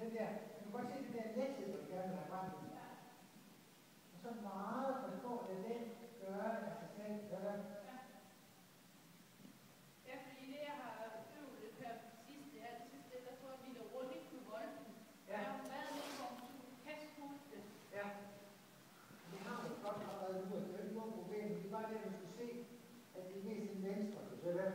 Den der, du kan godt se det der lethed, du gerne vil have frem i. Og så meget forstår det den gør af sig selv, gør. Ja, fordi det jeg har øvet her sidste, der tror jeg, vi der rundt ikke med bolden. Ja. Jeg har været lidt for at kaste det. Ja. Det har jo godt allerede nu, at det er ikke nogen problem. Det er bare det, at du skal se, at det er mest en venstre, du ser det.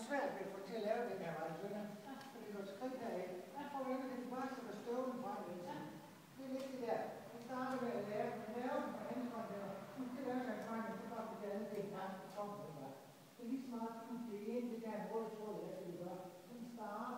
Svært ved at få til at lave den her vej, så det går skridt heraf. Jeg får ikke det tilbage, så der støvlen fra den side. Det er lidt det der. Vi starter med at lave den på anden hånd her. Nu skal lave sig en fejl, så bare det andet ben bare på toppen. Det er lige så meget, det ene, det der røde tråd, jeg skal gøre. Den starter